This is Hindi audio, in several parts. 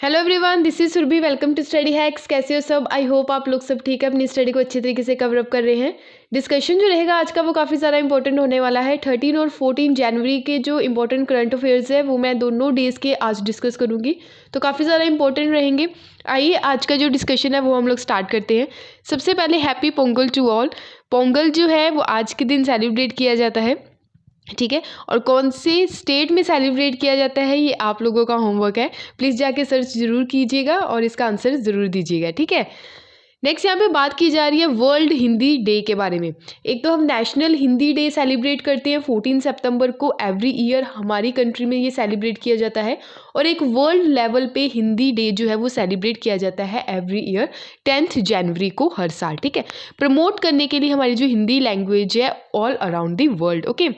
Hello everyone, this is Surabhi. Welcome to Study Hacks. कैसे हो सब? आई होप आप लोग सब ठीक है, अपनी स्टडी को अच्छी तरीके से कवर अप कर रहे हैं। डिस्कशन जो रहेगा आज का वो काफ़ी ज़्यादा इंपॉर्टेंट होने वाला है। 13 और 14 जनवरी के जो इंपॉर्टेंट करंट अफेयर्स है वो मैं दोनों डेज़ के आज डिस्कस करूँगी, तो काफ़ी ज़्यादा इंपॉर्टेंट रहेंगे। आइए आज का जो डिस्कशन है वो हम लोग स्टार्ट करते हैं। सबसे पहले happy Pongal to all. Pongal जो है वो आज के दिन सेलिब्रेट किया जाता है, ठीक है। और कौन से स्टेट में सेलिब्रेट किया जाता है ये आप लोगों का होमवर्क है। प्लीज़ जाके सर्च ज़रूर कीजिएगा और इसका आंसर ज़रूर दीजिएगा, ठीक है। नेक्स्ट यहाँ पे बात की जा रही है वर्ल्ड हिंदी डे के बारे में। एक तो हम नेशनल हिंदी डे सेलिब्रेट करते हैं 14 सितंबर को, एवरी ईयर हमारी कंट्री में ये सेलिब्रेट किया जाता है। और एक वर्ल्ड लेवल पे हिंदी डे जो है वो सेलिब्रेट किया जाता है एवरी ईयर 10 जनवरी को हर साल, ठीक है। प्रमोट करने के लिए हमारी जो हिंदी लैंग्वेज है all around the world, okay.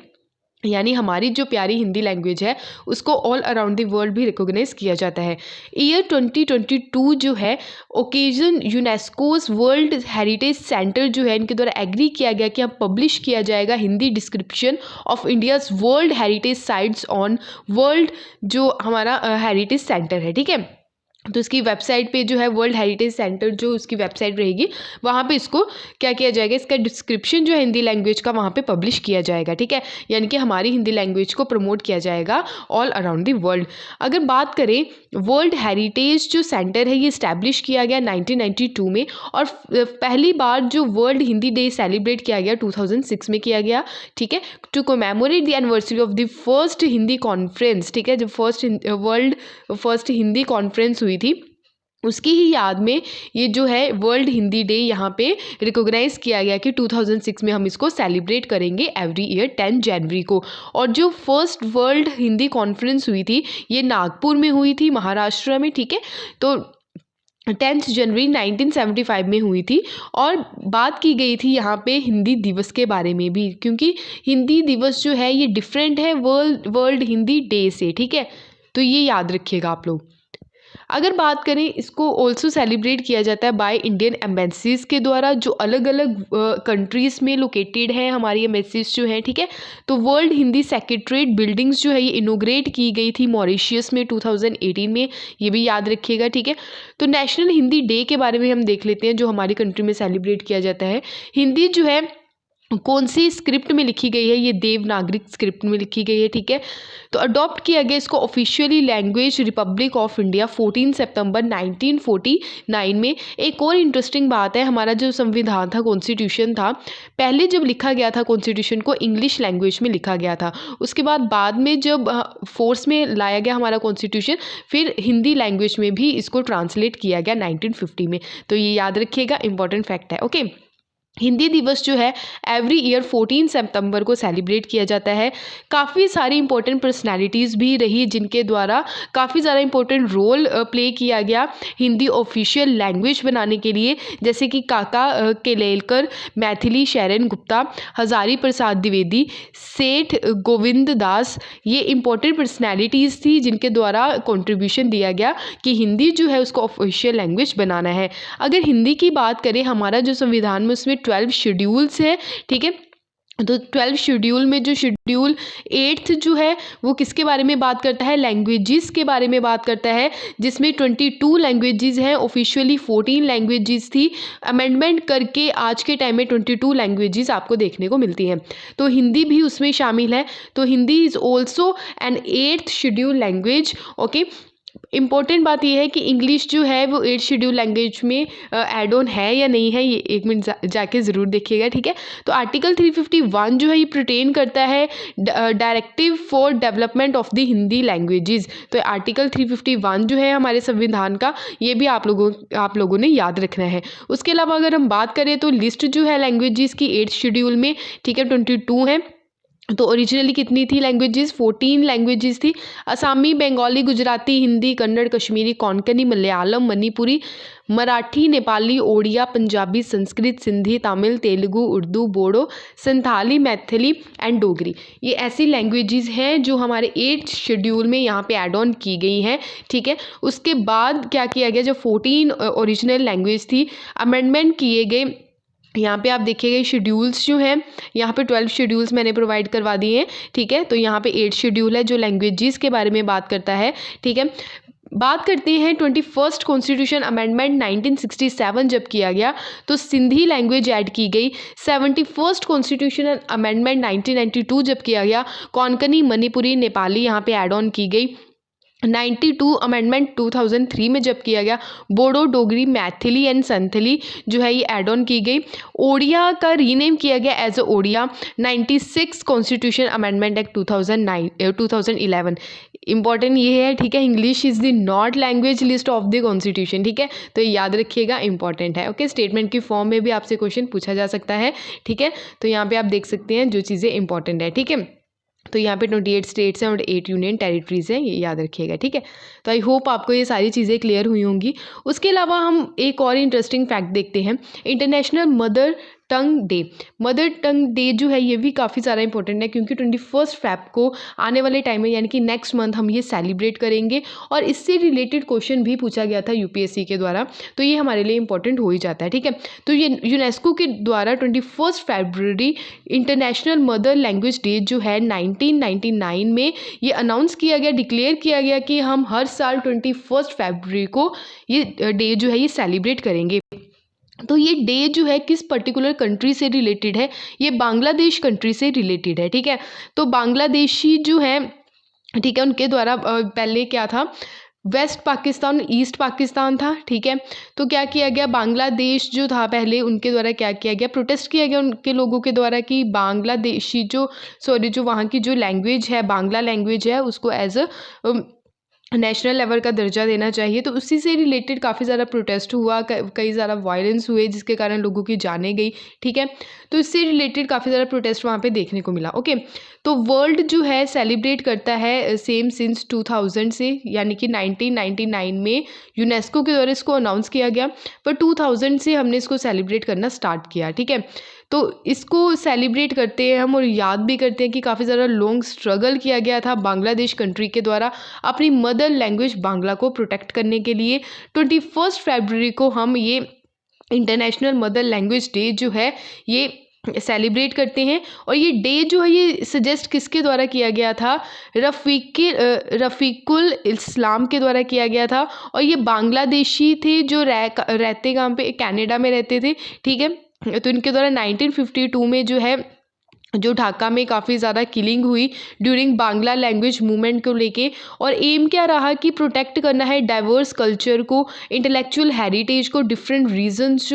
यानी हमारी जो प्यारी हिंदी लैंग्वेज है उसको ऑल अराउंड द वर्ल्ड भी रिकॉग्नाइज किया जाता है। ईयर 2022 जो है occasion UNESCO's world heritage centre जो है इनके द्वारा एग्री किया गया कि अब पब्लिश किया जाएगा Hindi description of India's world heritage sites on world जो हमारा हेरिटेज सेंटर है, ठीक है। तो इसकी वेबसाइट पे जो है वर्ल्ड हेरिटेज सेंटर जो उसकी वेबसाइट रहेगी वहाँ पे इसको क्या किया जाएगा, इसका डिस्क्रिप्शन जो है हिंदी लैंग्वेज का वहाँ पे पब्लिश किया जाएगा, ठीक है। यानी कि हमारी हिंदी लैंग्वेज को प्रमोट किया जाएगा ऑल अराउंड द वर्ल्ड। अगर बात करें वर्ल्ड हेरिटेज जो सेंटर है ये इस्टेब्लिश किया गया 1992 में, और पहली बार जो वर्ल्ड हिंदी डे सेलिब्रेट किया गया 2006 में किया गया, ठीक है, to commemorate the anniversary of the first Hindi conference, ठीक है। जब फर्स्ट हिंदी कॉन्फ्रेंस हुई थी उसकी ही याद में ये जो है वर्ल्ड हिंदी डे यहाँ पे रिकॉग्नाइज किया गया कि 2006 में हम इसको सेलिब्रेट करेंगे एवरी ईयर 10 जनवरी को। और जो फर्स्ट वर्ल्ड हिंदी कॉन्फ्रेंस हुई थी ये नागपुर में हुई थी, महाराष्ट्र में, ठीक है। तो 10 जनवरी 1975 में हुई थी। और बात की गई थी यहाँ पे हिंदी दिवस के बारे में भी, क्योंकि हिंदी दिवस जो है ये डिफरेंट है वर्ल्ड हिंदी डे से, ठीक है। तो ये याद रखिएगा आप लोग। अगर बात करें इसको ऑल्सो सेलिब्रेट किया जाता है बाय इंडियन एम्बेसीज के द्वारा जो अलग अलग कंट्रीज़ में लोकेटेड है हमारी एम्बेसीज जो है, ठीक है। तो वर्ल्ड हिंदी सेक्रेटरीट बिल्डिंग्स जो है ये इनोग्रेट की गई थी मॉरिशियस में 2018 में, ये भी याद रखिएगा, ठीक है। तो नेशनल हिंदी डे के बारे में हम देख लेते हैं जो हमारी कंट्री में सेलिब्रेट किया जाता है। हिंदी जो है कौन सी स्क्रिप्ट में लिखी गई है, ये देवनागरी स्क्रिप्ट में लिखी गई है, ठीक है। तो अडॉप्ट किया गया इसको officially language Republic of India 14 सितंबर 1949 में। एक और इंटरेस्टिंग बात है, हमारा जो संविधान था, कॉन्स्टिट्यूशन था, पहले जब लिखा गया था कॉन्स्टिट्यूशन को इंग्लिश लैंग्वेज में लिखा गया था। उसके बाद में जब फोर्स में लाया गया हमारा कॉन्स्टिट्यूशन फिर हिंदी लैंग्वेज में भी इसको ट्रांसलेट किया गया 1950 में। तो ये याद रखिएगा, इंपॉर्टेंट फैक्ट है, ओके। हिंदी दिवस जो है एवरी ईयर 14 सितंबर को सेलिब्रेट किया जाता है। काफ़ी सारी इंपॉर्टेंट पर्सनालिटीज़ भी रही जिनके द्वारा काफ़ी ज़्यादा इंपॉर्टेंट रोल प्ले किया गया हिंदी ऑफिशियल लैंग्वेज बनाने के लिए, जैसे कि काका केलेलकर, मैथिली शरण गुप्ता, हजारी प्रसाद द्विवेदी, सेठ गोविंद दास, ये इंपॉर्टेंट पर्सनालिटीज़ थी जिनके द्वारा कंट्रीब्यूशन दिया गया कि हिंदी जो है उसको ऑफिशियल लैंग्वेज बनाना है। अगर हिंदी की बात करें हमारा जो संविधान में उसमें 12 शेड्यूल्स हैं, ठीक है। तो 12 शेड्यूल में जो शेड्यूल 8 जो है वो किसके बारे में बात करता है, लैंग्वेजेस के बारे में बात करता है, जिसमें 22 लैंग्वेजेस हैं, ऑफिशियली 14 लैंग्वेजेस थी, अमेंडमेंट करके आज के टाइम में 22 लैंग्वेजेस आपको देखने को मिलती हैं। तो हिंदी भी उसमें शामिल है। तो Hindi is also an 8th schedule language, okay. Important बात यह है कि इंग्लिश जो है वो 8 शेड्यूल लैंग्वेज में ऐड ऑन है या नहीं है, ये एक मिनट जाके ज़रूर देखिएगा, ठीक है। तो आर्टिकल 351 जो है ये प्रटेन करता है directive for development of the Hindi languages. तो आर्टिकल 351 जो है हमारे संविधान का, ये भी आप लोगों ने याद रखना है। उसके अलावा अगर हम बात करें तो लिस्ट जो है लैंग्वेजेस की 8 शेड्यूल में, ठीक है, 22 है। तो ओरिजिनली कितनी थी लैंग्वेजेस, 14 लैंग्वेजेस थी। असामी, बंगाली, गुजराती, हिंदी, कन्नड़, कश्मीरी, कोंकणी, मलयालम, मणिपुरी, मराठी, नेपाली, ओडिया, पंजाबी, संस्कृत, सिंधी, तमिल, तेलुगु, उर्दू, बोडो, संथाली, मैथिली एंड डोगरी। ये ऐसी लैंग्वेजेस हैं जो हमारे 8th शेड्यूल में यहाँ पे ऐड ऑन की गई हैं, ठीक है। उसके बाद क्या किया गया, जो 14 ओरिजिनल लैंग्वेज थी अमेंडमेंट किए गए। यहाँ पे आप देखिएगा शेड्यूल्स जो हैं, यहाँ पे 12 शेड्यूल्स मैंने प्रोवाइड करवा दिए हैं, ठीक है। तो यहाँ पे 8 शेड्यूल है जो लैंग्वेजेस के बारे में बात करता है, ठीक है। बात करते हैं 21st कॉन्स्टिट्यूशन अमेंडमेंट 1967 जब किया गया तो सिंधी लैंग्वेज ऐड की गई। 71st कॉन्स्टिट्यूशनल अमेंडमेंट 1992 जब किया गया कोंकणी मणिपुरी नेपाली यहाँ पे ऐड ऑन की गई। 92 अमेंडमेंट 2003 में जब किया गया बोडो डोगरी मैथिली एंड संथली जो है ये ऐड ऑन की गई। ओडिया का रीनेम किया गया as a Odia. 96 constitution amendment act 2011। Important ये है, ठीक है, English is the not language list of the constitution, ठीक है, तो ये याद रखिएगा, इंपॉर्टेंट है। ओके, स्टेटमेंट की फॉर्म में भी आपसे क्वेश्चन पूछा जा सकता है, ठीक है, तो यहाँ पे आप देख सकते हैं जो चीज़ें इंपॉर्टेंट है, ठीक है। तो यहाँ पे 28 स्टेट्स हैं और 8 यूनियन टेरिटरीज़ हैं, ये याद रखिएगा, ठीक है। तो आई होप आपको ये सारी चीज़ें क्लियर हुई होंगी। उसके अलावा हम एक और इंटरेस्टिंग फैक्ट देखते हैं, international mother tongue day. Mother tongue day जो है ये भी काफ़ी ज़्यादा इंपॉर्टेंट है क्योंकि 21 फेब को आने वाले टाइम में यानी कि नेक्स्ट मंथ हम ये सेलिब्रेट करेंगे और इससे रिलेटेड क्वेश्चन भी पूछा गया था यूपीएससी के द्वारा, तो ये हमारे लिए इंपॉर्टेंट हो ही जाता है, ठीक है। तो ये यूनेस्को के द्वारा 21 फरवरी इंटरनेशनल मदर लैंग्वेज डे जो है 1999 में ये अनाउंस किया गया, डिक्लेयर किया गया कि हम हर साल 21 फरवरी को ये डे जो है ये सेलिब्रेट करेंगे। तो ये डे जो है किस पर्टिकुलर कंट्री से रिलेटेड है, ये बांग्लादेश कंट्री से रिलेटेड है, ठीक है। तो बांग्लादेशी जो है, ठीक है, उनके द्वारा पहले क्या था, वेस्ट पाकिस्तान ईस्ट पाकिस्तान था, ठीक है। तो क्या किया गया, बांग्लादेश जो था पहले उनके द्वारा क्या किया गया, प्रोटेस्ट किया गया उनके लोगों के द्वारा कि बांग्लादेशी जो वहाँ की जो लैंग्वेज है, बांग्ला लैंग्वेज है, उसको एज अ नेशनल लेवल का दर्जा देना चाहिए। तो उसी से रिलेटेड काफ़ी ज़्यादा प्रोटेस्ट हुआ, कई ज़्यादा वायलेंस हुए जिसके कारण लोगों की जानें गई, ठीक है। तो इससे रिलेटेड काफ़ी ज़्यादा प्रोटेस्ट वहाँ पे देखने को मिला। ओके, तो वर्ल्ड जो है सेलिब्रेट करता है सेम सिंस 2000 से, यानी कि 1999 में यूनेस्को के द्वारा इसको अनाउंस किया गया, पर 2000 से हमने इसको सेलिब्रेट करना स्टार्ट किया, ठीक है। तो इसको सेलिब्रेट करते हैं हम और याद भी करते हैं कि काफ़ी ज़्यादा लॉन्ग स्ट्रगल किया गया था बांग्लादेश कंट्री के द्वारा अपनी मदर लैंग्वेज बांग्ला को प्रोटेक्ट करने के लिए। 21 फरवरी को हम ये इंटरनेशनल मदर लैंग्वेज डे जो है ये सेलिब्रेट करते हैं। और ये डे जो है ये सजेस्ट किसके द्वारा किया गया था, रफ़ीकुल इस्लाम के द्वारा किया गया था। और ये बांग्लादेशी थे जो रहते कहाँ पे, कनाडा में रहते थे, ठीक है। तो इनके द्वारा 1952 में जो ढाका में काफ़ी ज़्यादा किलिंग हुई ड्यूरिंग बांग्ला लैंग्वेज मूवमेंट को लेके। और एम क्या रहा कि प्रोटेक्ट करना है डाइवर्स कल्चर को, इंटेलेक्चुअल हेरिटेज को, डिफरेंट रीजन्स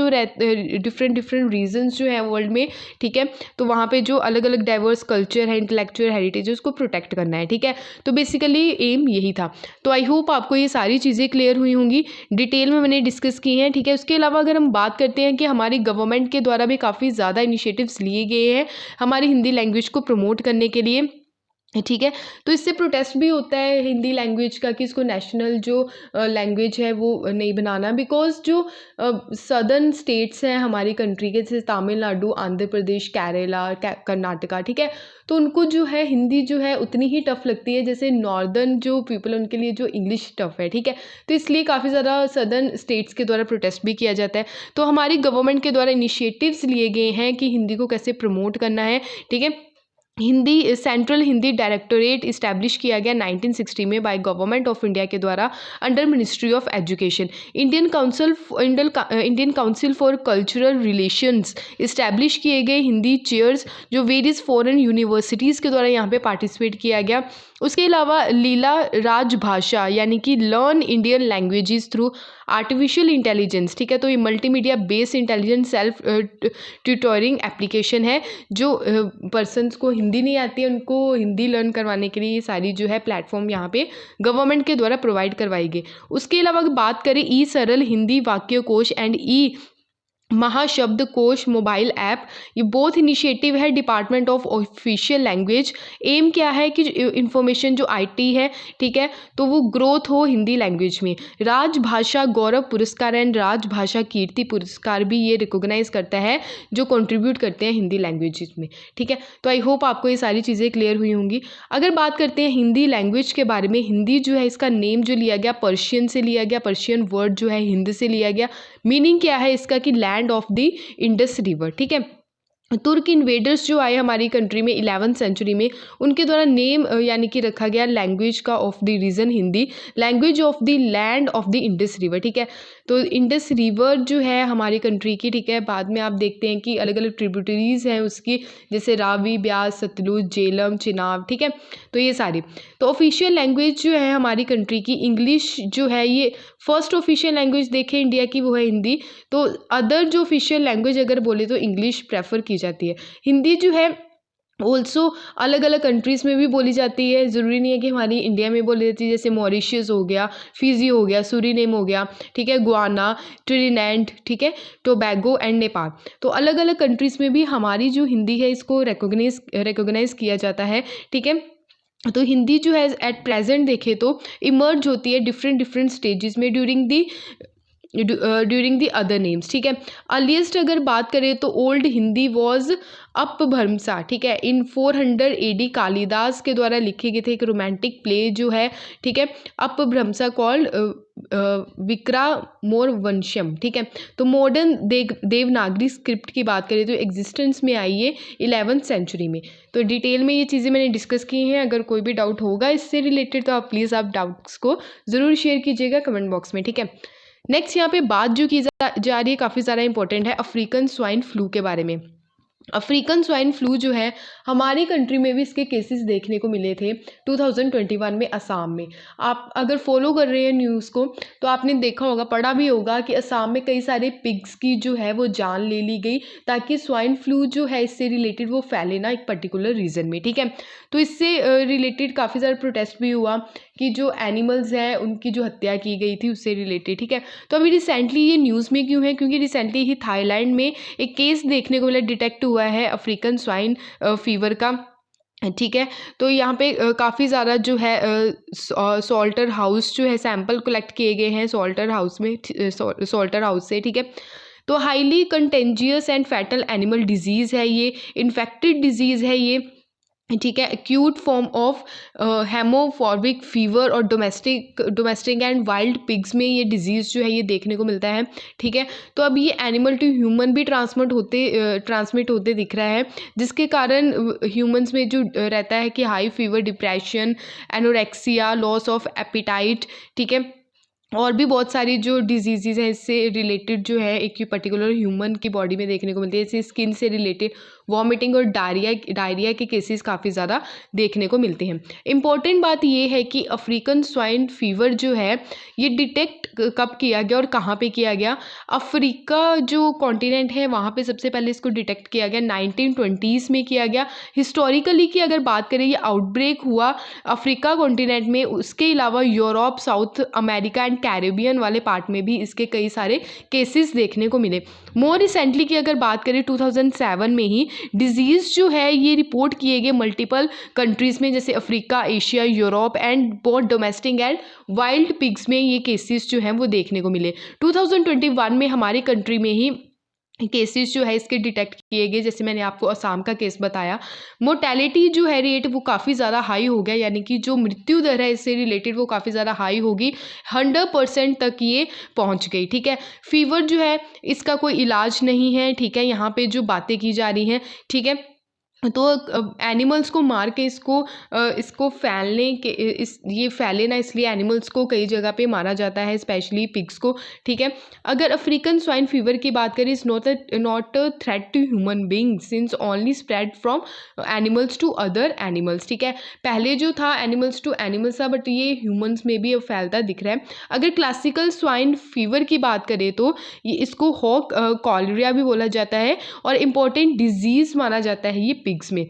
जो हैं वर्ल्ड में, ठीक है। तो वहाँ पे जो अलग अलग डाइवर्स कल्चर है, इंटेलेक्चुअल हेरिटेज, उसको प्रोटेक्ट करना है, ठीक है। तो बेसिकली एम यही था। तो आई होप आपको ये सारी चीज़ें क्लियर हुई होंगी, डिटेल में मैंने डिस्कस की हैं, ठीक है। उसके अलावा अगर हम बात करते हैं कि हमारी गवर्नमेंट के द्वारा भी काफ़ी ज़्यादा इनिशिएटिव्स लिए गए हैं हमारी हिंदी लैंग्वेज को प्रमोट करने के लिए, ठीक है। तो इससे प्रोटेस्ट भी होता है हिंदी लैंग्वेज का कि इसको नेशनल जो लैंग्वेज है वो नहीं बनाना, बिकॉज जो सदर्न स्टेट्स हैं हमारी कंट्री के, जैसे तमिलनाडु, आंध्र प्रदेश, केरला, कर्नाटका, ठीक है, तो उनको जो है हिंदी जो है उतनी ही टफ लगती है जैसे नॉर्दर्न जो पीपल है उनके लिए जो इंग्लिश टफ है, ठीक है। तो इसलिए काफ़ी ज़्यादा सदर्न स्टेट्स के द्वारा प्रोटेस्ट भी किया जाता है। तो हमारी गवर्नमेंट के द्वारा इनिशिएटिव्स लिए गए हैं कि हिंदी को कैसे प्रमोट करना है, ठीक है। Hindi central Hindi directorate establish किया गया 1960 में बाय गवर्नमेंट ऑफ इंडिया के द्वारा under ministry of education. Indian council for cultural relations establish किए गए हिंदी चेयर्स जो वेरियस फॉरेन यूनिवर्सिटीज़ के द्वारा यहाँ पे पार्टिसिपेट किया गया। उसके अलावा लीला राजभाषा यानी कि learn Indian languages through artificial intelligence, ठीक है। तो ये multimedia based intelligence self tutoring application है जो पर्सनस को हिंदी नहीं आती है उनको हिंदी लर्न करवाने के लिए ये सारी जो है प्लेटफॉर्म यहाँ पे गवर्नमेंट के द्वारा प्रोवाइड करवाई गई। उसके अलावा अगर बात करें ई सरल हिंदी वाक्य कोश and e Mahashabd Kosh mobile app, ये बोथ इनिशिएटिव है department of official language. Aim क्या है कि इंफॉर्मेशन जो आईटी है, ठीक है, तो वो ग्रोथ हो हिंदी लैंग्वेज में। राजभाषा गौरव पुरस्कार एंड राजभाषा कीर्ति पुरस्कार भी ये रिकॉग्नाइज करता है जो कंट्रीब्यूट करते हैं हिंदी लैंग्वेज में, ठीक है। तो आई होप आपको ये सारी चीज़ें क्लियर हुई होंगी। अगर बात करते हैं हिंदी लैंग्वेज के बारे में, हिंदी जो है इसका नेम जो लिया गया पर्शियन से लिया गया, पर्शियन वर्ड जो है हिंद से लिया गया। मीनिंग क्या है इसका कि land of the Indus river, ठीक है। तुर्क इन्वेडर्स जो आए हमारी कंट्री में 11वीं सेंचुरी में, उनके द्वारा नेम यानी कि रखा गया लैंग्वेज का of the region Hindi, language of the land of the Indus river. ठीक है, तो इंडस रिवर जो है हमारी कंट्री की, ठीक है, बाद में आप देखते हैं कि अलग अलग ट्रिब्यूटरीज हैं उसकी, जैसे रावी, ब्यास, सतलुज, झेलम, चिनाब। ठीक है, तो ये सारी। तो ऑफिशियल लैंग्वेज जो है हमारी कंट्री की इंग्लिश जो है, ये फर्स्ट ऑफिशियल लैंग्वेज देखें इंडिया की वो है हिंदी। तो अदर जो ऑफिशियल लैंग्वेज अगर बोले तो इंग्लिश प्रेफर की जाती है। हिंदी जो है ऑल्सो अलग अलग कंट्रीज़ में भी बोली जाती है, ज़रूरी नहीं है कि हमारी इंडिया में बोली जाती है। जैसे मॉरिशस हो गया, फिजी हो गया, सूरीनेम हो गया, ठीक है, गुआना, ट्रिनिडेड, ठीक है, टोबैगो एंड नेपाल। तो अलग अलग कंट्रीज़ में भी हमारी जो हिंदी है इसको रिकॉग्नाइज किया जाता है। ठीक है, तो हिंदी जो है एट प्रेजेंट देखें तो इमर्ज होती है डिफरेंट स्टेजेस में ड्यूरिंग दी अदर नेम्स। ठीक है, अर्लीस्ट अगर बात करें तो ओल्ड हिंदी वॉज अपभ्रंशा। ठीक है, इन 400 AD कालिदास के द्वारा लिखे गए थे एक रोमांटिक प्ले जो है, ठीक है, अपभ्रंशा कॉल्ड विक्रमोर्वंशम। ठीक है, तो मॉडर्न देवनागरी स्क्रिप्ट की बात करें तो एग्जिस्टेंस में आई है 11वीं सेंचुरी में। तो डिटेल में ये चीज़ें मैंने डिस्कस की हैं। अगर कोई भी डाउट होगा इससे रिलेटेड तो आप प्लीज़ आप डाउट्स को ज़रूर शेयर कीजिएगा कमेंट बॉक्स में। ठीक है, नेक्स्ट यहाँ पे बात जो की जा रही है काफ़ी ज़्यादा इंपॉर्टेंट है, अफ्रीकन स्वाइन फ्लू के बारे में। अफ्रीकन स्वाइन फ्लू जो है हमारी कंट्री में भी इसके केसेस देखने को मिले थे 2021 में असम में। आप अगर फॉलो कर रहे हैं न्यूज़ को तो आपने देखा होगा, पढ़ा भी होगा कि असम में कई सारे पिग्स की जो है वो जान ले ली गई, ताकि स्वाइन फ्लू जो है इससे रिलेटेड वो फैले ना एक पर्टिकुलर रीजन में। ठीक है, तो इससे रिलेटेड काफ़ी सारा प्रोटेस्ट भी हुआ कि जो एनिमल्स हैं उनकी जो हत्या की गई थी उससे रिलेटेड। ठीक है, तो अभी रिसेंटली ये न्यूज़ में क्यों है, क्योंकि रिसेंटली ही थाईलैंड में एक केस देखने को मिला, डिटेक्ट हुआ है अफ्रीकन स्वाइन फीवर का। ठीक है, तो यहाँ पे काफ़ी ज़्यादा जो है सॉल्टर हाउस जो है सैंपल कलेक्ट किए गए हैं सॉल्टर हाउस में, सॉल्टर हाउस से। ठीक है, तो highly contagious and fatal animal disease है ये, इन्फेक्टेड डिजीज़ है ये। ठीक है, acute form of haemorrhagic fever और डोमेस्टिक एंड वाइल्ड पिग्स में ये डिजीज़ जो है ये देखने को मिलता है। ठीक है, तो अब ये एनिमल टू ह्यूमन भी ट्रांसमिट होते दिख रहा है, जिसके कारण ह्यूमंस में जो रहता है कि high fever, depression, anorexia, loss of appetite. ठीक है, और भी बहुत सारी जो डिजीज़ हैं इससे रिलेटेड जो है एक पर्टिकुलर ह्यूमन की बॉडी में देखने को मिलती है। जैसे स्किन से रिलेटेड वॉमिटिंग और डायरिया के केसेस काफ़ी ज़्यादा देखने को मिलते हैं। इम्पॉर्टेंट बात ये है कि अफ्रीकन स्वाइन फीवर जो है ये डिटेक्ट कब किया गया और कहाँ पे किया गया। अफ्रीका जो कॉन्टिनेंट है वहाँ पे सबसे पहले इसको डिटेक्ट किया गया 1920s में किया गया। हिस्टोरिकली की अगर बात करें ये आउटब्रेक हुआ अफ्रीका कॉन्टिनेंट में, उसके अलावा Europe, south America and Caribbean वाले पार्ट में भी इसके कई सारे केसेस देखने को मिले। मोर रिसेंटली की अगर बात करें 2007 में ही डिजीज़ जो है ये रिपोर्ट किए गए मल्टीपल कंट्रीज़ में, जैसे Africa, Asia, Europe and both domestic and wild pigs में ये केसेस जो हैं वो देखने को मिले। 2021 में हमारी कंट्री में ही केसेस जो है इसके डिटेक्ट किए गए। जैसे मैंने आपको असम का केस बताया, मोर्टेलिटी जो है रेट वो काफ़ी ज़्यादा हाई हो गया, यानी कि जो मृत्यु दर है इससे रिलेटेड वो काफ़ी ज़्यादा हाई होगी, 100% तक ये पहुंच गई। ठीक है, फीवर जो है इसका कोई इलाज नहीं है। ठीक है, यहाँ पे जो बातें की जा रही हैं, ठीक है, तो एनिमल्स को मार के इसको फैलने के ये फैले ना, इसलिए एनिमल्स को कई जगह पे मारा जाता है, स्पेशली पिग्स को। ठीक है, अगर अफ्रीकन स्वाइन फीवर की बात करें, is not a threat to human being since only spread from animals to other animals. ठीक है, पहले जो था एनिमल्स टू एनिमल्स था, बट ये ह्यूमंस में भी अब फैलता दिख रहा है। अगर क्लासिकल स्वाइन फीवर की बात करें तो इसको हॉक कॉलरिया भी बोला जाता है और इम्पॉर्टेंट डिजीज़ माना जाता है ये पिग्स में।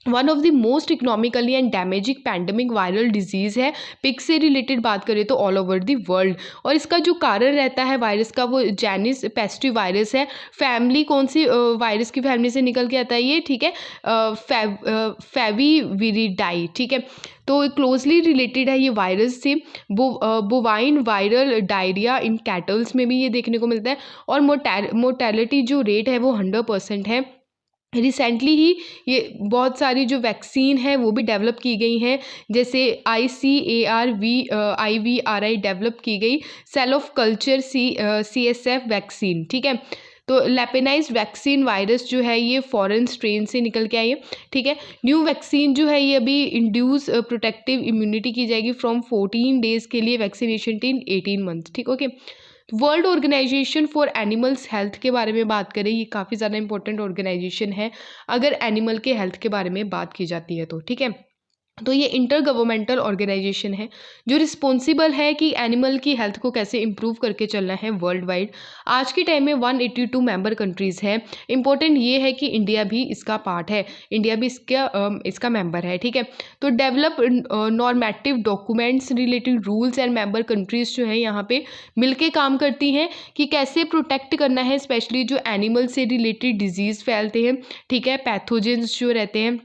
One of the most economically and damaging pandemic viral disease है। पिग से रिलेटेड बात करें तो ऑल ओवर द वर्ल्ड, और इसका जो कारण रहता है वायरस का वो जेनिस पेस्टी वायरस है। फैमिली कौन सी वायरस की फैमिली से निकल के आता है ये, ठीक है, फेविविरिडाई। ठीक है, तो क्लोजली रिलेटेड है ये वायरस से। बोवाइन वायरल डायरिया इन कैटल्स में भी ये देखने को मिलता है, और मोर्टेलिटी जो रेट है वो 100% है। रिसेंटली ही ये बहुत सारी जो वैक्सीन है वो भी डेवलप की गई हैं, जैसे ICARVIVRI डेवलप की गई cell of culture CSF vaccine. ठीक है, तो लेपेनाइज वैक्सीन वायरस जो है ये फॉरेन स्ट्रेन से निकल के आई है, ठीक है। न्यू वैक्सीन जो है ये अभी इंड्यूस प्रोटेक्टिव इम्यूनिटी की जाएगी फ्रॉम 14 डेज के लिए, वैक्सीनेशन टिल 18 मंथ्स, ठीक, okay. World organisation for animals health के बारे में बात करें, ये काफ़ी ज़्यादा इंपॉर्टेंट ऑर्गेनाइजेशन है अगर एनिमल के हेल्थ के बारे में बात की जाती है तो, ठीक है। तो ये इंटर गवर्नमेंटल ऑर्गेनाइजेशन है जो रिस्पॉन्सिबल है कि एनिमल की हेल्थ को कैसे इंप्रूव करके चलना है वर्ल्ड वाइड। आज के टाइम में 182 मेंबर कंट्रीज़ है। इंपॉर्टेंट ये है कि इंडिया भी इसका पार्ट है, इंडिया भी इसका मेंबर है, ठीक है। तो develop normative documents related rules and member countries जो है यहाँ पे मिलके काम करती हैं कि कैसे प्रोटेक्ट करना है, स्पेशली जो एनिमल से रिलेटेड डिजीज़ फैलते हैं, ठीक है, पैथोजेंस जो रहते हैं,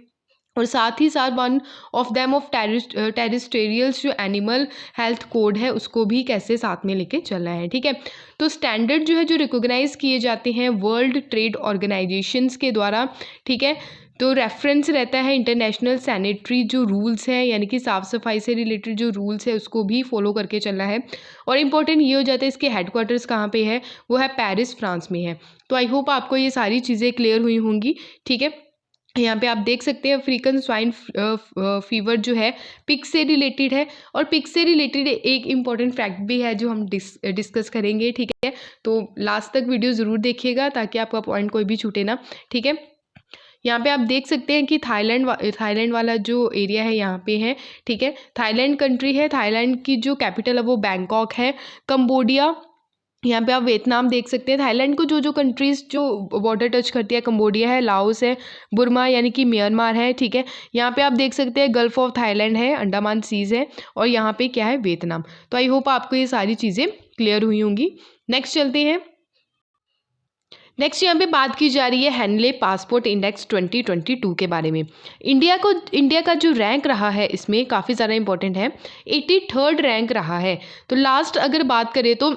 और साथ ही साथ वन ऑफ देम ऑफ टेरिस्टेरियल्स जो एनिमल हेल्थ कोड है उसको भी कैसे साथ में लेके चलना है, ठीक है। तो स्टैंडर्ड जो है जो रिकॉग्नाइज किए जाते हैं वर्ल्ड ट्रेड ऑर्गेनाइजेशंस के द्वारा, ठीक है। तो रेफरेंस रहता है इंटरनेशनल सैनिटरी जो रूल्स हैं, यानी कि साफ़ सफाई से रिलेटेड जो रूल्स है उसको भी फॉलो करके चलना है। और इम्पोर्टेंट ये हो जाता है इसके हेडक्वार्टर्स कहाँ पे है, वो है पेरिस, फ्रांस में है। तो आई होप आपको ये सारी चीज़ें क्लियर हुई होंगी, ठीक है। यहाँ पे आप देख सकते हैं अफ्रीकन स्वाइन फीवर जो है पिग से रिलेटेड है, और पिग से रिलेटेड एक इम्पॉर्टेंट फैक्ट भी है जो हम डिस्कस करेंगे, ठीक है। तो लास्ट तक वीडियो ज़रूर देखिएगा ताकि आपका पॉइंट कोई भी छूटे ना, ठीक है। यहाँ पे आप देख सकते हैं कि थाईलैंड वाला जो एरिया है यहाँ पे है, ठीक है। थाईलैंड कंट्री है, थाईलैंड की जो कैपिटल है वो बैंकॉक है। कंबोडिया, यहाँ पे आप वियतनाम देख सकते हैं। थाईलैंड को जो जो कंट्रीज़ जो बॉर्डर टच करती है, कंबोडिया है, लाओस है, बुर्मा यानी कि म्यांमार है, ठीक है। यहाँ पे आप देख सकते हैं गल्फ ऑफ थाईलैंड है, अंडमान सीज है, और यहाँ पे क्या है, वियतनाम। तो आई होप आपको ये सारी चीज़ें क्लियर हुई होंगी। नेक्स्ट चलते हैं। नेक्स्ट यहाँ पे बात की जा रही है हैनले पासपोर्ट इंडेक्स 2022 के बारे में। इंडिया का जो रैंक रहा है इसमें काफ़ी ज़्यादा इंपॉर्टेंट है, 83rd रैंक रहा है। तो लास्ट अगर बात करें तो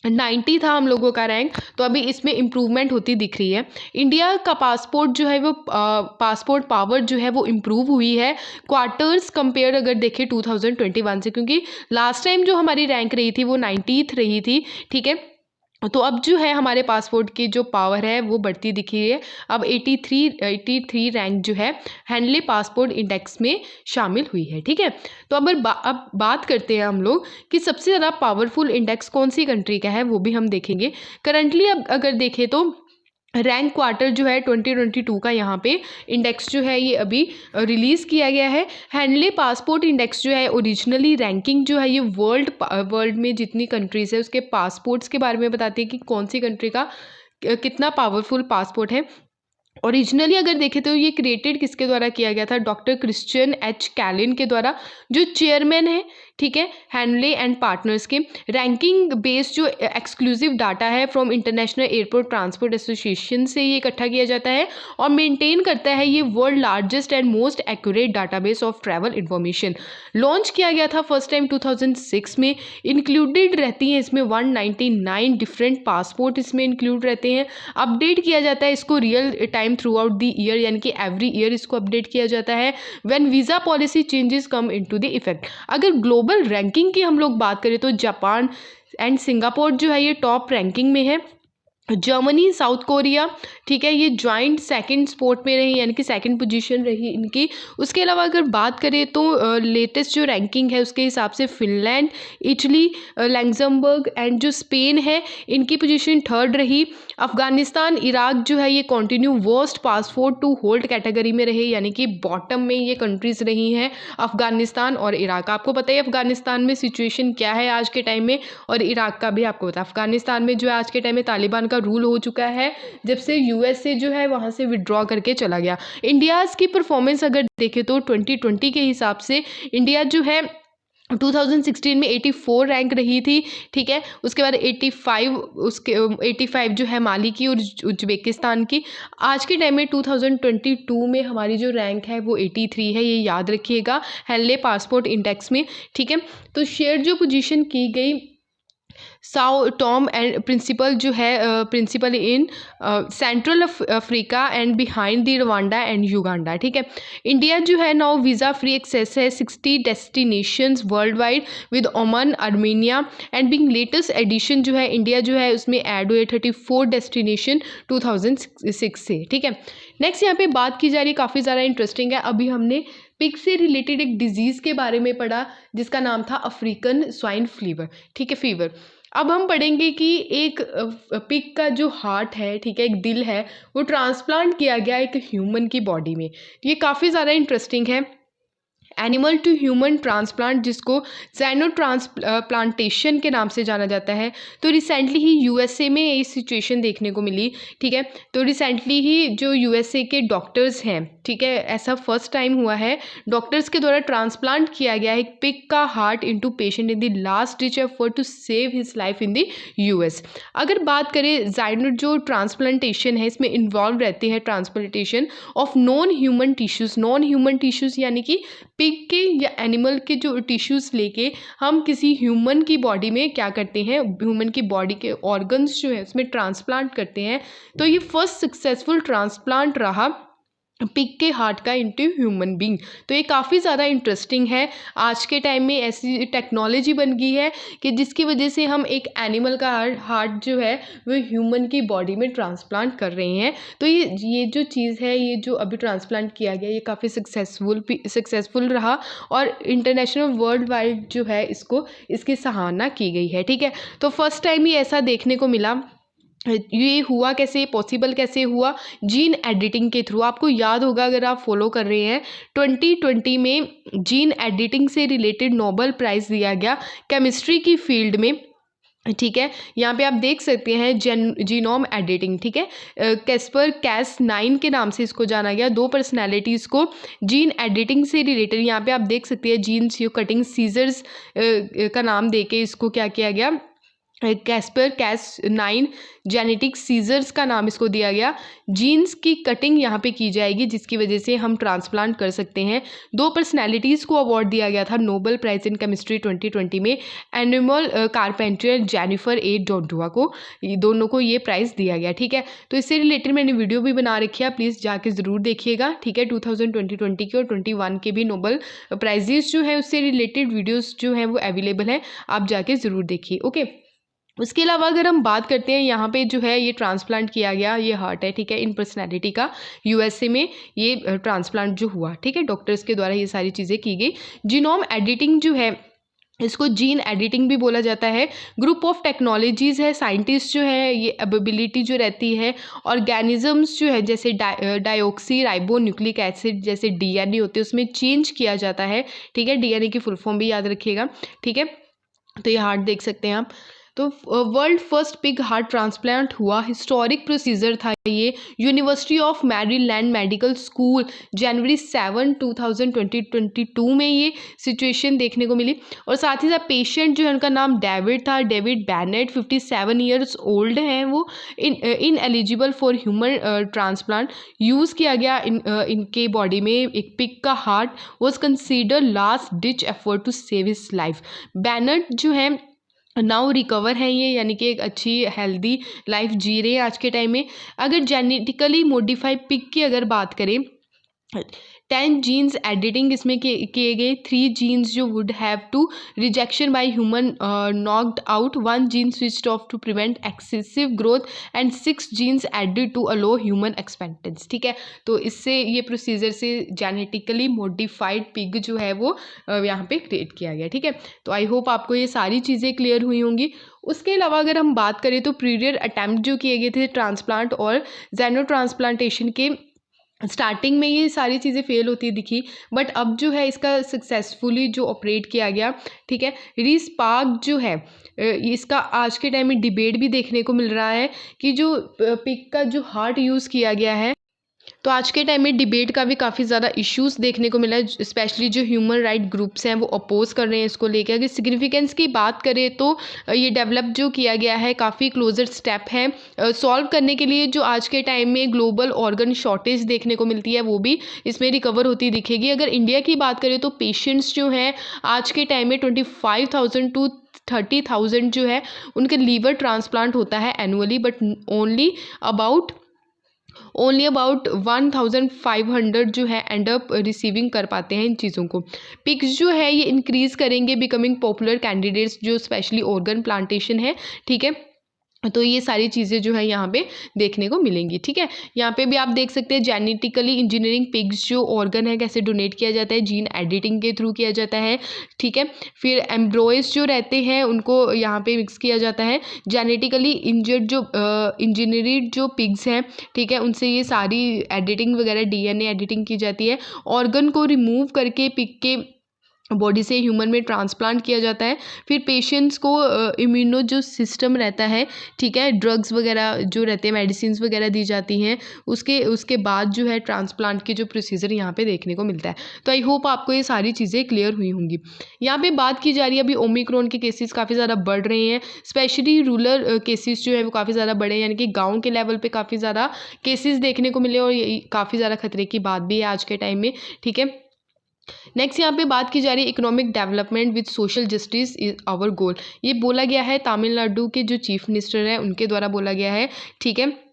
90 था हम लोगों का रैंक, तो अभी इसमें इम्प्रूवमेंट होती दिख रही है। इंडिया का पासपोर्ट जो है वो पासपोर्ट पावर जो है वो इम्प्रूव हुई है क्वार्टर्स कंपेयर अगर देखें 2021 से, क्योंकि लास्ट टाइम जो हमारी रैंक रही थी वो 90th रही थी, ठीक है। तो अब जो है हमारे पासपोर्ट की जो पावर है वो बढ़ती दिख रही है। अब 83 रैंक जो है हैनले पासपोर्ट इंडेक्स में शामिल हुई है, ठीक है। तो अब बात करते हैं हम लोग कि सबसे ज़्यादा पावरफुल इंडेक्स कौन सी कंट्री का है, वो भी हम देखेंगे। करंटली अब अगर देखें तो रैंक क्वार्टर जो है 2022 का यहाँ पे इंडेक्स जो है ये अभी रिलीज़ किया गया है। हैनले पासपोर्ट इंडेक्स जो है ओरिजिनली रैंकिंग जो है ये वर्ल्ड में जितनी कंट्रीज़ है उसके पासपोर्ट्स के बारे में बताती है कि कौन सी कंट्री का कितना पावरफुल पासपोर्ट है। ओरिजिनली अगर देखें तो ये क्रिएटेड किसके द्वारा किया गया था, डॉक्टर क्रिश्चियन एच कैलिन के द्वारा, जो चेयरमैन है, ठीक है, हैनले एंड पार्टनर्स के। रैंकिंग बेस्ड जो एक्सक्लूसिव डाटा है from international airport transport association से ये इकट्ठा किया जाता है और मेंटेन करता है ये world largest and most accurate database of travel information. Launch किया गया था फर्स्ट टाइम 2006 में। इंक्लूडेड रहती हैं इसमें 199 डिफरेंट पासपोर्ट इसमें इंक्लूड रहते हैं। अपडेट किया जाता है इसको real time through out the year, यानी कि एवरी ईयर इसको अपडेट किया जाता है when visa policy changes come into the effect. अगर ग्लोबल रैंकिंग की हम लोग बात करें तो जापान एंड सिंगापुर जो है ये टॉप रैंकिंग में है। जर्मनी, साउथ कोरिया, ठीक है, ये जॉइंट सेकंड स्पॉट में रही, यानी कि सेकंड पोजीशन रही इनकी। उसके अलावा अगर बात करें तो लेटेस्ट जो रैंकिंग है उसके हिसाब से फिनलैंड, इटली, लग्जमबर्ग एंड जो स्पेन है इनकी पोजीशन थर्ड रही। अफगानिस्तान, इराक जो है ये continue worst passport to hold category में रहे, यानी कि बॉटम में ये कंट्रीज़ रही हैं अफगानिस्तान और इराक। आपको पता है अफगानिस्तान में सिचुएशन क्या है आज के टाइम में, और इराक का भी आपको पता है। अफगानिस्तान में जो है आज के टाइम में तालिबान का रूल हो चुका है जब से यूएसए जो है वहाँ से विड्रॉ करके चला गया। इंडियाज़ की परफॉर्मेंस अगर देखें तो 2020 के हिसाब से इंडिया जो है 2016 में 84 रैंक रही थी, ठीक है। उसके बाद 85 जो है माली की और उज्बेकिस्तान की। आज के टाइम में 2022 में हमारी जो रैंक है वो 83 है, ये याद रखिएगा हैनले पासपोर्ट इंडेक्स में, ठीक है। तो शेयर जो पोजीशन की गई साओ टॉम एंड प्रिंसिपल जो है principal in central Africa and behind the Rwanda and Uganda. ठीक है, इंडिया जो है नाउ वीज़ा फ्री एक्सेस है 60 destinations world wide with Oman, Armenia and being latest edition जो है इंडिया जो है उसमें ऐड हुए 34 डेस्टिनेशन 2006 से। ठीक है, नेक्स्ट यहाँ पे बात की जा रही है, काफ़ी ज़्यादा इंटरेस्टिंग है। अभी हमने पिग से रिलेटेड एक डिजीज़ के बारे में पढ़ा जिसका नाम था अफ्रीकन स्वाइन फीवर। ठीक है, फीवर। अब हम पढ़ेंगे कि एक पिग का जो हार्ट है, ठीक है, एक दिल है, वो ट्रांसप्लांट किया गया एक ह्यूमन की बॉडी में। ये काफ़ी ज़्यादा इंटरेस्टिंग है। एनिमल टू ह्यूमन ट्रांसप्लांट, जिसको जैनो ट्रांसप्लांटेशन के नाम से जाना जाता है। तो रिसेंटली ही यूएसए में ये सिचुएशन देखने को मिली। ठीक है, तो रिसेंटली ही जो यूएसए के डॉक्टर्स हैं, ठीक है, ऐसा फर्स्ट टाइम हुआ है, डॉक्टर्स के द्वारा ट्रांसप्लांट किया गया है एक पिग का heart into patient in the last ditch effort to save his life in the US. अगर बात करें जाइनो जो ट्रांसप्लांटेशन है, इसमें इन्वॉल्व रहते हैं transplantation of non human tissues. Non human tissues यानी कि पिग के या एनिमल के जो टिश्यूज़ लेके हम किसी ह्यूमन की बॉडी में क्या करते हैं, ह्यूमन की बॉडी के ऑर्गन्स जो है उसमें ट्रांसप्लांट करते हैं। तो ये फर्स्ट सक्सेसफुल ट्रांसप्लांट रहा पिग के हार्ट का इनटू ह्यूमन बीइंग। तो ये काफ़ी ज़्यादा इंटरेस्टिंग है। आज के टाइम में ऐसी टेक्नोलॉजी बन गई है कि जिसकी वजह से हम एक एनिमल का हार्ट जो है वो ह्यूमन की बॉडी में ट्रांसप्लांट कर रहे हैं। तो ये जो चीज़ है, ये जो अभी ट्रांसप्लांट किया गया, ये काफ़ी सक्सेसफुल रहा और इंटरनेशनल वर्ल्ड वाइड जो है इसकी सराहना की गई है। ठीक है, तो फर्स्ट टाइम ही ऐसा देखने को मिला। ये हुआ कैसे, पॉसिबल कैसे हुआ? जीन एडिटिंग के थ्रू। आपको याद होगा अगर आप फॉलो कर रहे हैं, 2020 में जीन एडिटिंग से रिलेटेड नोबेल प्राइज़ दिया गया केमिस्ट्री की फील्ड में। ठीक है, यहाँ पे आप देख सकते हैं जीनोम एडिटिंग। ठीक है, कैस्पर कैस 9 के नाम से इसको जाना गया। 2 पर्सनैलिटीज़ को जीन एडिटिंग से रिलेटेड, यहाँ पे आप देख सकते हैं जीन्स कटिंग सीजर्स का नाम देके इसको क्या किया गया, कैस्पर कैस 9 जेनेटिक सीजर्स का नाम इसको दिया गया। जीन्स की कटिंग यहाँ पे की जाएगी जिसकी वजह से हम ट्रांसप्लांट कर सकते हैं। 2 पर्सनैलिटीज़ को अवार्ड दिया गया था नोबेल प्राइज़ इन केमिस्ट्री 2020 में। एनिमल कारपेंटर जेनिफर ए डोडुआ को, ये दोनों को ये प्राइज़ दिया गया। ठीक है, तो इससे रिलेटेड मैंने वीडियो भी बना रखी है, प्लीज़ जाके ज़रूर देखिएगा। ठीक है, 2020 के और 21 के भी नोबेल प्राइजेस जो है उससे रिलेटेड वीडियोज़ जो हैं वो अवेलेबल हैं, आप जाके ज़रूर देखिए। ओके, उसके अलावा अगर हम बात करते हैं, यहाँ पे जो है ये ट्रांसप्लांट किया गया, ये हार्ट है, ठीक है, इन पर्सनैलिटी का यूएसए में ये ट्रांसप्लांट जो हुआ, ठीक है, डॉक्टर्स के द्वारा ये सारी चीज़ें की गई। जीनोम एडिटिंग जो है, इसको जीन एडिटिंग भी बोला जाता है। ग्रुप ऑफ टेक्नोलॉजीज़ है, साइंटिस्ट जो है, ये एबिलिटी जो रहती है, ऑर्गेनिजम्स जो है जैसे डायोक्सी राइबो न्यूक्लिक एसिड जैसे डीएनए होते हैं उसमें चेंज किया जाता है। ठीक है, डीएनए की फुल फॉर्म भी याद रखिएगा। ठीक है, तो ये हार्ट देख सकते हैं आप। तो world first pig heart transplant हुआ, हिस्टोरिक प्रोसीजर था ये। University of Maryland medical school जनवरी 7, 2022 में ये सिचुएशन देखने को मिली। और साथ ही साथ पेशेंट जो है उनका नाम डेविड था, डेविड बैनेट, 57 ईयर्स ओल्ड हैं वो। Ineligible for human transplant use किया गया इनके बॉडी में एक पिग का heart was consider last ditch effort to save his life. Bennett जो है नाउ रिकवर है ये, यानी कि एक अच्छी हेल्दी लाइफ जी रहे हैं आज के टाइम में। अगर जेनेटिकली मॉडिफाइड पिग की अगर बात करें, 10 जीन्स एडिटिंग इसमें किए गए। 3 जीन्स जो would have to rejection by human knocked out, 1 gene switched off to prevent excessive growth and 6 genes added to allow human acceptance. ठीक है, तो इससे ये प्रोसीजर से जेनेटिकली मॉडिफाइड पिग जो है वो यहाँ पे क्रिएट किया गया। ठीक है, तो आई होप आपको ये सारी चीज़ें क्लियर हुई होंगी। उसके अलावा अगर हम बात करें तो प्रीवियर अटैम्प्ट जो किए गए थे ट्रांसप्लांट और जेनो ट्रांसप्लांटेशन के, स्टार्टिंग में ये सारी चीज़ें फेल होती दिखी, बट अब जो है इसका सक्सेसफुली जो ऑपरेट किया गया। ठीक है, रिस्पार्क जो है इसका आज के टाइम में डिबेट भी देखने को मिल रहा है कि जो पिग का जो हार्ट यूज़ किया गया है, तो आज के टाइम में डिबेट का भी काफ़ी ज़्यादा इश्यूज देखने को मिला है। स्पेशली जो ह्यूमन राइट ग्रुप्स हैं वो अपोज कर रहे हैं इसको लेकर। अगर सिग्निफिकेंस की बात करें तो ये डेवलप जो किया गया है काफ़ी क्लोजर स्टेप है सॉल्व करने के लिए। जो आज के टाइम में ग्लोबल ऑर्गन शॉर्टेज देखने को मिलती है वो भी इसमें रिकवर होती दिखेगी। अगर इंडिया की बात करें तो पेशेंट्स जो हैं आज के टाइम में 25,000 to 30,000 जो है उनके लीवर ट्रांसप्लांट होता है एनुअली, बट ओनली अबाउट 1500 जो है एंड अप रिसीविंग कर पाते हैं इन चीज़ों को। पिग्स जो है ये इंक्रीज़ करेंगे, बिकमिंग पॉपुलर कैंडिडेट्स जो स्पेशली ऑर्गन प्लांटेशन है, ठीक है। तो ये सारी चीज़ें जो है यहाँ पे देखने को मिलेंगी, ठीक है। यहाँ पे भी आप देख सकते हैं जेनेटिकली इंजीनियरिंग पिग्स जो ऑर्गन है कैसे डोनेट किया जाता है, जीन एडिटिंग के थ्रू किया जाता है, ठीक है। फिर एम्ब्रॉयज़ जो रहते हैं उनको यहाँ पे मिक्स किया जाता है। जेनेटिकली इंजर्ड जो इंजीनियर्ड जो पिग्स हैं, ठीक है, उनसे ये सारी एडिटिंग वगैरह डीएनए एडिटिंग की जाती है। ऑर्गन को रिमूव करके पिग के बॉडी से ह्यूमन में ट्रांसप्लांट किया जाता है। फिर पेशेंट्स को इम्यूनो जो सिस्टम रहता है, ठीक है, ड्रग्स वगैरह जो रहते हैं, मेडिसिन्स वगैरह दी जाती हैं, उसके बाद जो है ट्रांसप्लांट के जो प्रोसीजर यहाँ पे देखने को मिलता है। तो आई होप आपको ये सारी चीज़ें क्लियर हुई होंगी। यहाँ पे बात की जा रही है अभी ओमिक्रॉन के केसेस काफ़ी ज़्यादा बढ़ रहे हैं, स्पेशली रूरल केसेस जो है वो काफ़ी ज़्यादा बढ़े हैं, यानी कि गाँव के लेवल पर काफ़ी ज़्यादा केसेस देखने को मिले और ये काफ़ी ज़्यादा खतरे की बात भी है आज के टाइम में, ठीक है। नेक्स्ट यहाँ पे बात की जा रही है economic development with social justice is our goal. ये बोला गया है तमिलनाडु के जो चीफ मिनिस्टर है उनके द्वारा बोला गया है, ठीक है,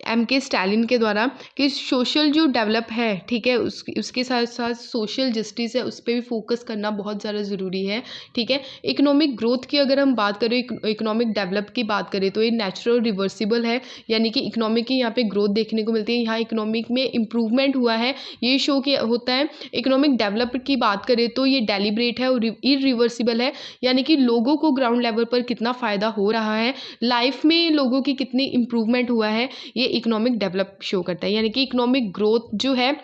के स्टालिन के द्वारा, कि सोशल जो डेवलप है, ठीक है, उसके साथ साथ सोशल जस्टिस है उस पर भी फोकस करना बहुत ज़्यादा ज़रूरी है, ठीक है। इकोनॉमिक ग्रोथ की अगर हम बात करें, इकोनॉमिक डेवलप की बात करें तो ये नेचुरल रिवर्सिबल है, यानी कि इकोनॉमिक की यहाँ पे ग्रोथ देखने को मिलती है, यहाँ इकोनॉमिक में इम्प्रूवमेंट हुआ है, ये शो किया होता है। इकोनॉमिक डेवलप की बात करें तो ये डेलिब्रेट है और इरिवर्सिबल है, यानी कि लोगों को ग्राउंड लेवल पर कितना फ़ायदा हो रहा है, लाइफ में लोगों की कितनी इम्प्रूवमेंट हुआ है, ये इकोनॉमिक डेवलप शो करता है। यानी कि इकोनॉमिक ग्रोथ जो है,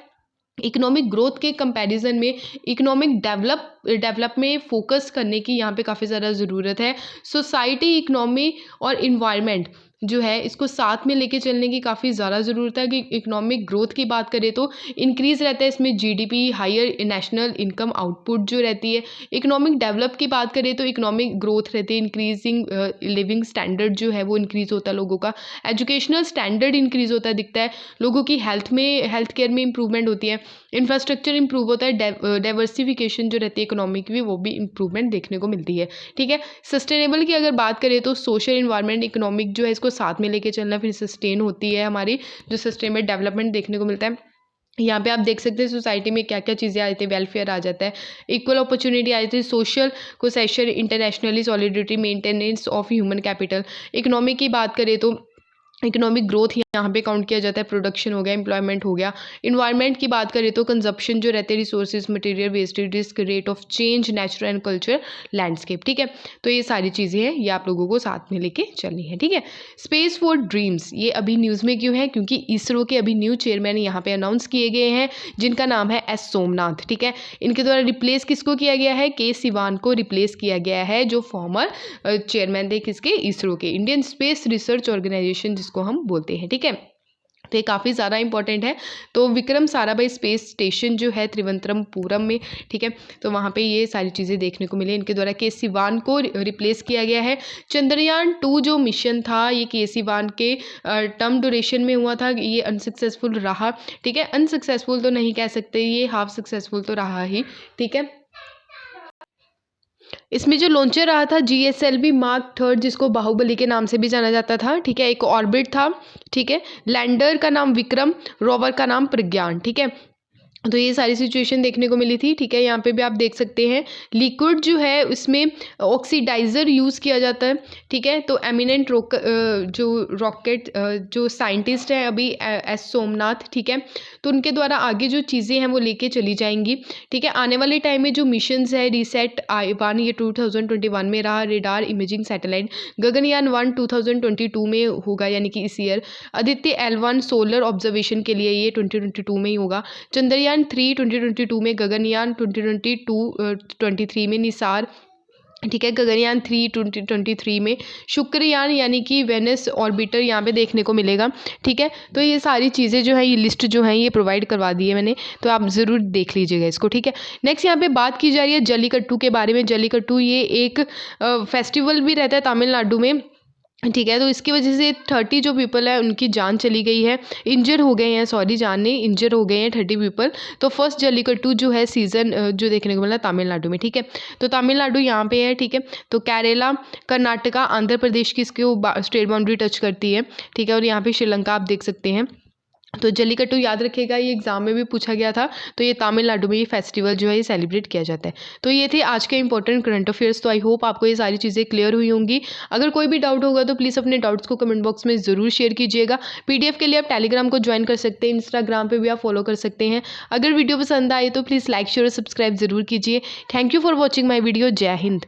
इकोनॉमिक ग्रोथ के कंपैरिजन में इकोनॉमिक डेवलप में फोकस करने की यहाँ पे काफ़ी ज़्यादा ज़रूरत है। सोसाइटी, इकोनॉमी और इन्वायरमेंट जो है इसको साथ में लेके चलने की काफ़ी ज़्यादा ज़रूरत है। कि इकोनॉमिक ग्रोथ की बात करें तो इंक्रीज़ रहता है इसमें GDP, higher national income output जो रहती है। इकोनॉमिक डेवलप की बात करें तो इकोनॉमिक ग्रोथ रहती है, इंक्रीजिंग लिविंग स्टैंडर्ड जो है वो इंक्रीज़ होता है लोगों का, एजुकेशनल स्टैंडर्ड इंक्रीज़ होता है दिखता है, लोगों की हेल्थ केयर में इंप्रूवमेंट होती है, इंफ्रास्ट्रक्चर इंप्रूव होता है, डाइवर्सिफिकेशन जो रहती है इकोनॉमिक की वो भी इंप्रूवमेंट देखने को मिलती है, ठीक है। सस्टेनेबल की अगर बात करें तो सोशल, इन्वायरमेंट, इकोनॉमिक जो है इसको साथ में लेके चलना, फिर सस्टेन होती है हमारी जो सस्टेनेबल डेवलपमेंट देखने को मिलता है। यहाँ पे आप देख सकते हैं सोसाइटी में क्या क्या चीज़ें आ जाती है, वेलफेयर आ जाता है, इक्वल अपॉर्चुनिटी आ जाती है, social cohesion, internationally solidarity, maintenance of human capital. Economic की बात करें तो इकोनॉमिक ग्रोथ यहाँ पे काउंट किया जाता है, प्रोडक्शन हो गया, एम्प्लॉयमेंट हो गया। इन्वायरमेंट की बात करें तो कंजप्शन जो रहते हैं, resources, material, wastage, risk, rate of change, natural and culture, landscape, ठीक है। तो ये सारी चीज़ें हैं, ये आप लोगों को साथ में लेके चलनी है, ठीक है। स्पेस फॉर ड्रीम्स, ये अभी न्यूज़ में क्यों है, क्योंकि इसरो के अभी न्यू चेयरमैन यहाँ पे अनाउंस किए गए हैं जिनका नाम है एस सोमनाथ, ठीक है। इनके द्वारा रिप्लेस किसको किया गया है, के सिवान को रिप्लेस किया गया है, जो फॉर्मर चेयरमैन थे किसके, इसरो के, इंडियन स्पेस रिसर्च ऑर्गेनाइजेशन जिसको हम बोलते हैं, ठीक है। तो ये काफ़ी ज़्यादा इंपॉर्टेंट है। तो विक्रम साराभाई स्पेस स्टेशन जो है त्रिवेंद्रमपुरम में, ठीक है, तो वहाँ पे ये सारी चीज़ें देखने को मिली। इनके द्वारा के सिवान को रिप्लेस किया गया है। चंद्रयान 2 जो मिशन था ये के सिवान के टर्म ड्यूरेशन में हुआ था, ये अनसक्सेसफुल रहा, ठीक है। अनसक्सेसफुल तो नहीं कह सकते, ये हाफ सक्सेसफुल तो रहा ही, ठीक है। इसमें जो लॉन्चर रहा था GSLV मार्क 3 जिसको बाहुबली के नाम से भी जाना जाता था, ठीक है। एक ऑर्बिट था, ठीक है। लैंडर का नाम विक्रम, रोवर का नाम प्रज्ञान, ठीक है। तो ये सारी सिचुएशन देखने को मिली थी, ठीक है। यहाँ पे भी आप देख सकते हैं लिक्विड जो है उसमें ऑक्सीडाइज़र यूज़ किया जाता है, ठीक है। तो एमिनेंट जो रॉकेट जो साइंटिस्ट हैं अभी एस सोमनाथ, ठीक है, तो उनके द्वारा आगे जो चीज़ें हैं वो लेके चली जाएंगी, ठीक है। आने वाले टाइम में जो मिशंस है रीसेट I-1 ये 2021 में रहा, रेडार इमेजिंग सैटेलाइट, गगनयान 1 2022 में होगा यानी कि इस year, Aditya L1 solar observation के लिए ये 2022 में ही होगा, चंद्रयान 3 2022 में, गगनयान 2023 में निसार, ठीक है, गगनयान 3 2023 में, शुक्रयान यानी कि वेनस ऑर्बिटर यहाँ पे देखने को मिलेगा, ठीक है। तो ये सारी चीज़ें जो है ये लिस्ट जो है ये प्रोवाइड करवा दी है मैंने, तो आप ज़रूर देख लीजिएगा इसको, ठीक है। नेक्स्ट यहाँ पे बात की जा रही है जल्लीकट्टू के बारे में। जल्लीकट्टू ये एक फेस्टिवल भी रहता है तमिलनाडु में, ठीक है, तो इसकी वजह से 30 जो पीपल है उनकी जान चली गई है, इंजर हो गए हैं, सॉरी जान नहीं इंजर हो गए हैं 30 पीपल। तो फर्स्ट जल्लीकट्टू जो है सीज़न जो देखने को मिला तमिलनाडु में, ठीक है। तो तमिलनाडु यहाँ पे है, ठीक है। तो केरला, कर्नाटका, आंध्र प्रदेश की इसकी स्टेट बाउंड्री टच करती है, ठीक है। और यहाँ पे श्रीलंका आप देख सकते हैं। तो जल्लीकट्टू याद रखिएगा, ये एग्जाम में भी पूछा गया था। तो ये तमिलनाडु में ये फेस्टिवल जो है ये सेलिब्रेट किया जाता है। तो ये थे आज के इंपॉर्टेंट करंट अफेयर्स। तो आई होप आपको ये सारी चीज़ें क्लियर हुई होंगी। अगर कोई भी डाउट होगा तो प्लीज़ अपने डाउट्स को कमेंट बॉक्स में ज़रूर शेयर कीजिएगा। पीडीएफ के लिए आप टेलीग्राम को ज्वाइन कर सकते हैं, इंस्टाग्राम पर भी आप फॉलो कर सकते हैं। अगर वीडियो पसंद आए तो प्लीज़ लाइक शेयर और सब्सक्राइब ज़रूर कीजिए। Thank you for watching my video. जय हिंद।